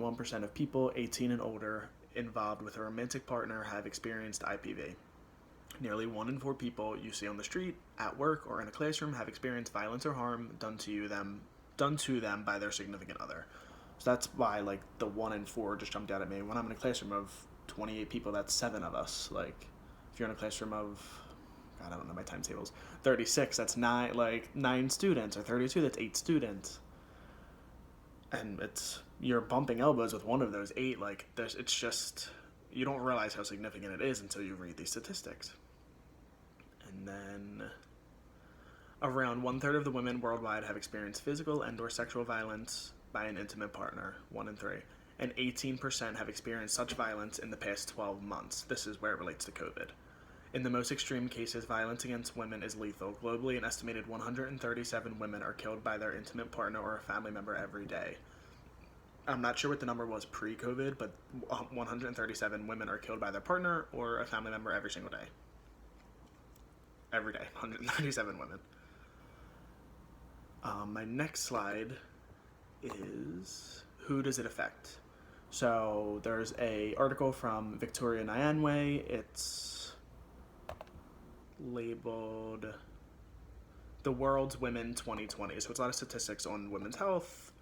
1% of people 18 and older involved with a romantic partner have experienced IPV. Nearly 1 in 4 people you see on the street, at work, or in a classroom have experienced violence or harm done to them by their significant other. So that's why, like, the 1 in 4 just jumped out at me. When I'm in a classroom of 28 people, that's 7 of us. Like, if you're in a classroom of, God, I don't know my timetables, 36, that's 9 students, or 32, that's 8 students. And you're bumping elbows with one of those 8. Like, it's just, you don't realize how significant it is until you read these statistics. And then around 1/3 of the women worldwide have experienced physical and/or sexual violence by an intimate partner, 1 in 3, and 18% have experienced such violence in the past 12 months. This is where it relates to COVID. In the most extreme cases, violence against women is lethal. Globally, an estimated 137 women are killed by their intimate partner or a family member every day. I'm not sure what the number was pre-COVID, but 137 women are killed by their partner or a family member every single day. Every day, 137 women. My next slide is who does it affect? So there's a article from Victoria Nyanwe. It's labeled The World's Women 2020. So it's a lot of statistics on women's health,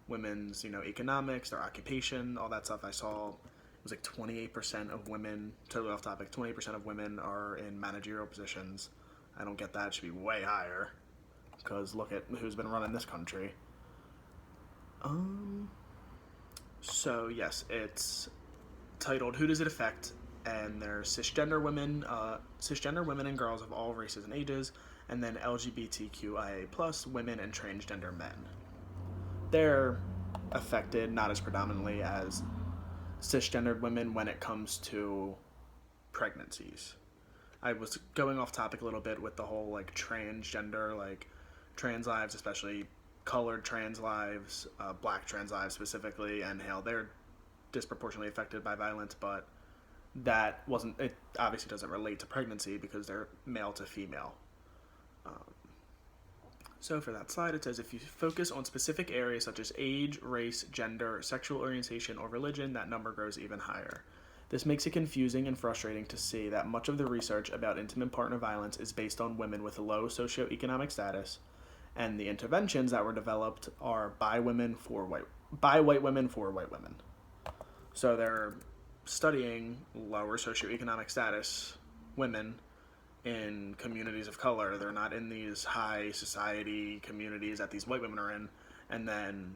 women's, economics, their occupation, all that stuff. I saw it was like 28% of women, totally off topic, 28% of women are in managerial positions. I don't get that. It should be way higher, because look at who's been running this country. So yes, it's titled "Who Does It Affect?" and there's cisgender women and girls of all races and ages, and then LGBTQIA+ women and transgender men. They're affected not as predominantly as cisgendered women when it comes to pregnancies. I was going off topic a little bit with the whole like transgender, like trans lives, especially colored trans lives, black trans lives specifically, and how they're disproportionately affected by violence, but it obviously doesn't relate to pregnancy because they're male to female. So for that slide, it says if you focus on specific areas such as age, race, gender, sexual orientation, or religion, that number grows even higher. This makes it confusing and frustrating to see that much of the research about intimate partner violence is based on women with low socioeconomic status, and the interventions that were developed are by white women for white women. So they're studying lower socioeconomic status women in communities of color. They're not in these high society communities that these white women are in, and then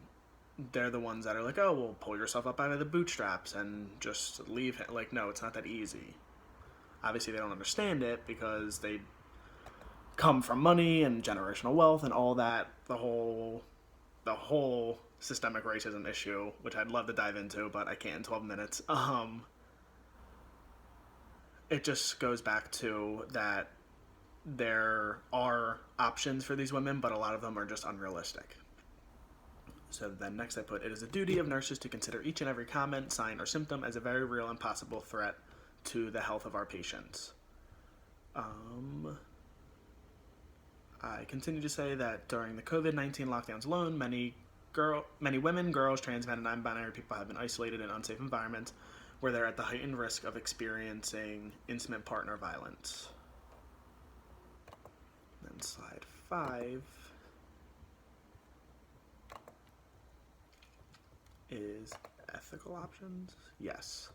they're the ones that are like, oh, well, pull yourself up out of the bootstraps and just leave it. Like, no, it's not that easy. Obviously, they don't understand it because they come from money and generational wealth and all that. The whole systemic racism issue, which I'd love to dive into, but I can't in 12 minutes. It just goes back to that there are options for these women, but a lot of them are just unrealistic. So then next I put, it is a duty of nurses to consider each and every comment, sign, or symptom as a very real and possible threat to the health of our patients. I continue to say that during the COVID-19 lockdowns alone, many women, girls, trans men, and non-binary people have been isolated in unsafe environments where they're at the heightened risk of experiencing intimate partner violence. Then slide 5 is ethical options. Yes.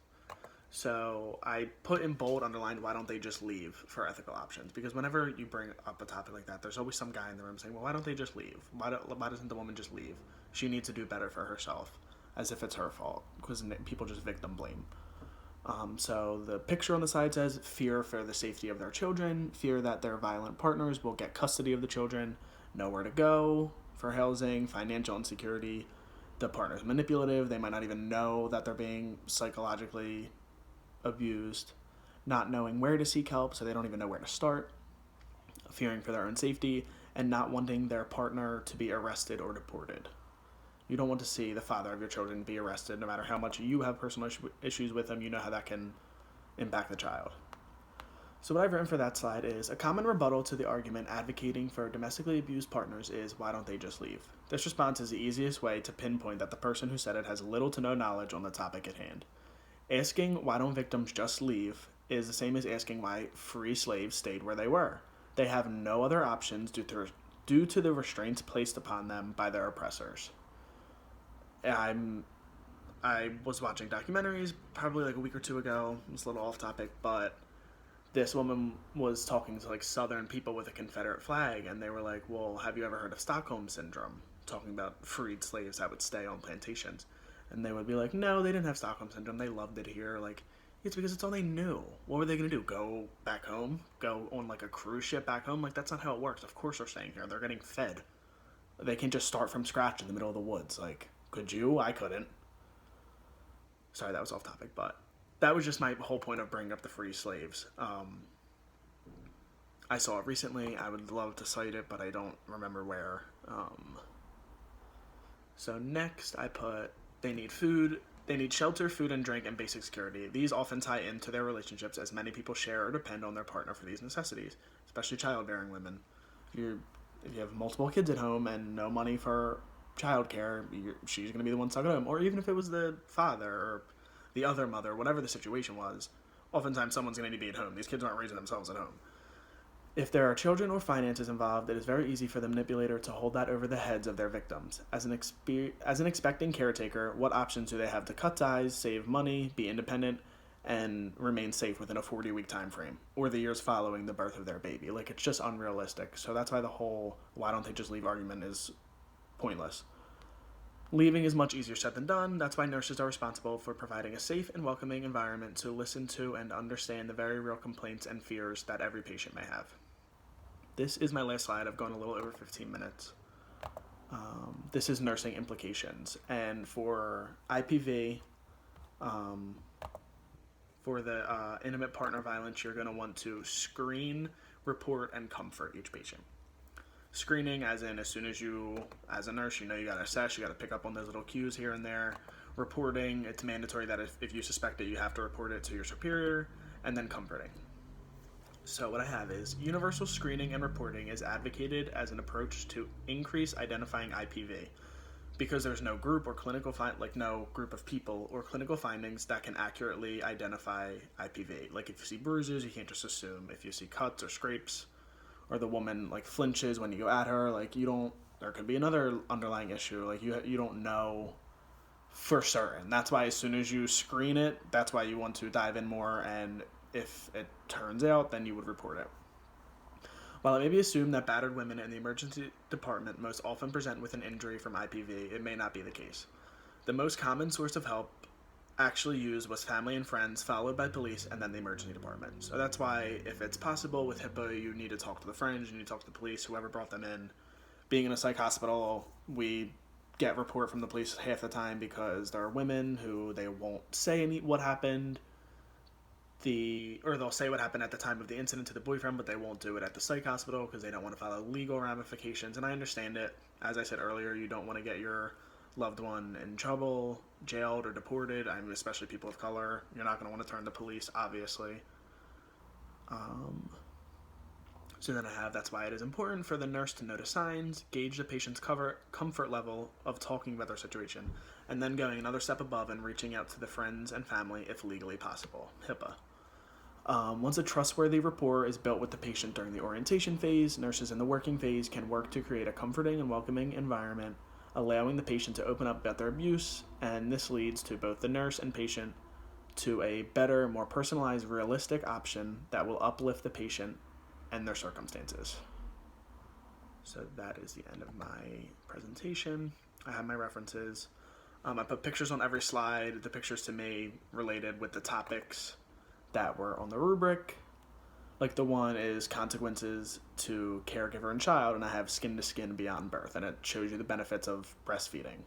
So I put in bold, underlined, why don't they just leave for ethical options? Because whenever you bring up a topic like that, there's always some guy in the room saying, well, why don't they just leave? Why doesn't the woman just leave? She needs to do better for herself, as if it's her fault, because people just victim blame. So the picture on the side says, fear for the safety of their children, fear that their violent partners will get custody of the children, nowhere to go for housing, financial insecurity, the partner's manipulative, they might not even know that they're being psychologically abused, not knowing where to seek help, so they don't even know where to start, fearing for their own safety, and not wanting their partner to be arrested or deported. You don't want to see the father of your children be arrested, no matter how much you have personal issues with them. You know how that can impact the child. So what I've written for that slide is a common rebuttal to the argument advocating for domestically abused partners is why don't they just leave? This response is the easiest way to pinpoint that the person who said it has little to no knowledge on the topic at hand. Asking why don't victims just leave is the same as asking why free slaves stayed where they were. They have no other options due to the restraints placed upon them by their oppressors. I was watching documentaries probably like a week or two ago. It's a little off topic, but this woman was talking to like Southern people with a Confederate flag, and they were like, well, have you ever heard of Stockholm Syndrome? Talking about freed slaves that would stay on plantations. And they would be like, no, they didn't have Stockholm Syndrome. They loved it here. Like, it's because it's all they knew. What were they going to do? Go back home? Go on like a cruise ship back home? Like, that's not how it works. Of course they're staying here. They're getting fed. They can't just start from scratch in the middle of the woods. Like, could you? I couldn't. Sorry, that was off topic, but that was just my whole point of bringing up the free slaves. I saw it recently. I would love to cite it, but I don't remember where. So next I put, they need food, they need shelter, food and drink, and basic security. These often tie into their relationships as many people share or depend on their partner for these necessities, especially childbearing women. If you have multiple kids at home and no money for childcare, she's going to be the one stuck at home. Or even if it was the father or the other mother, whatever the situation was, oftentimes someone's going to be at home. These kids aren't raising themselves at home. If there are children or finances involved, it is very easy for the manipulator to hold that over the heads of their victims. As an expecting caretaker, what options do they have to cut ties, save money, be independent, and remain safe within a 40-week time frame, or the years following the birth of their baby? Like, it's just unrealistic. So that's why the whole why don't they just leave argument is pointless. Leaving is much easier said than done. That's why nurses are responsible for providing a safe and welcoming environment to listen to and understand the very real complaints and fears that every patient may have. This is my last slide. I've gone a little over 15 minutes. This is nursing implications. And for IPV, for the intimate partner violence, you're going to want to screen, report, and comfort each patient. Screening, as in as soon as you, as a nurse, you know you got to assess, you got to pick up on those little cues here and there. Reporting, it's mandatory that if you suspect it, you have to report it to your superior. And then comforting. So what I have is universal screening and reporting is advocated as an approach to increase identifying IPV because there's no group or clinical no group of people or clinical findings that can accurately identify IPV. Like if you see bruises, you can't just assume. If you see cuts or scrapes, or the woman like flinches when you go at her, like there could be another underlying issue. Like you don't know for certain. That's why as soon as you screen it, that's why you want to dive in more, and if it turns out, then you would report it. While it may be assumed that battered women in the emergency department most often present with an injury from IPV, it may not be the case. The most common source of help actually used was family and friends, followed by police, and then the emergency department. So that's why, if it's possible with HIPAA, you need to talk to the friends, you need to talk to the police, whoever brought them in. Being in a psych hospital, we get report from the police half the time because there are women who they won't say what happened, or they'll say what happened at the time of the incident to the boyfriend, but they won't do it at the psych hospital because they don't want to follow legal ramifications. And I understand it. As I said earlier, you don't want to get your loved one in trouble, jailed, or deported. I mean, especially people of color. You're not going to want to turn to police, obviously. So then that's why it is important for the nurse to notice signs, gauge the patient's comfort level of talking about their situation, and then going another step above and reaching out to the friends and family if legally possible. HIPAA. Once a trustworthy rapport is built with the patient during the orientation phase, nurses in the working phase can work to create a comforting and welcoming environment, allowing the patient to open up about their abuse, and this leads to both the nurse and patient to a better, more personalized, realistic option that will uplift the patient and their circumstances. So that is the end of my presentation. I have my references. I put pictures on every slide. The pictures to me related with the topics that were on the rubric. Like the one is consequences to caregiver and child, and I have skin to skin beyond birth, and it shows you the benefits of breastfeeding.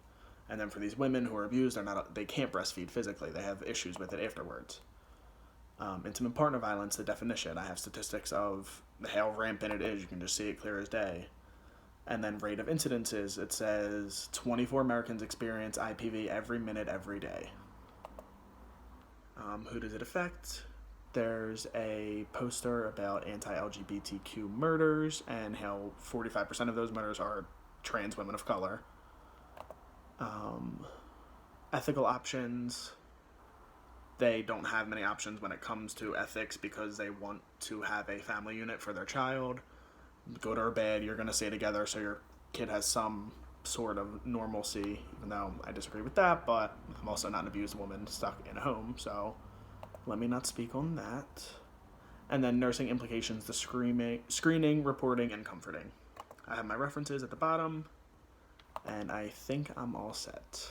And then for these women who are abused, they can't breastfeed physically. They have issues with it afterwards. Intimate partner violence, the definition. I have statistics of how rampant it is. You can just see it clear as day. And then rate of incidences. It says 24 Americans experience IPV every minute, every day. Who does it affect? There's a poster about anti-LGBTQ murders and how 45% of those murders are trans women of color. Ethical options. They don't have many options when it comes to ethics because they want to have a family unit for their child. Good or bad, you're going to stay together so your kid has some sort of normalcy, even though I disagree with that, but I'm also not an abused woman stuck in a home, so let me not speak on that. And then nursing implications, the screening, reporting, and comforting. I have my references at the bottom, and I think I'm all set.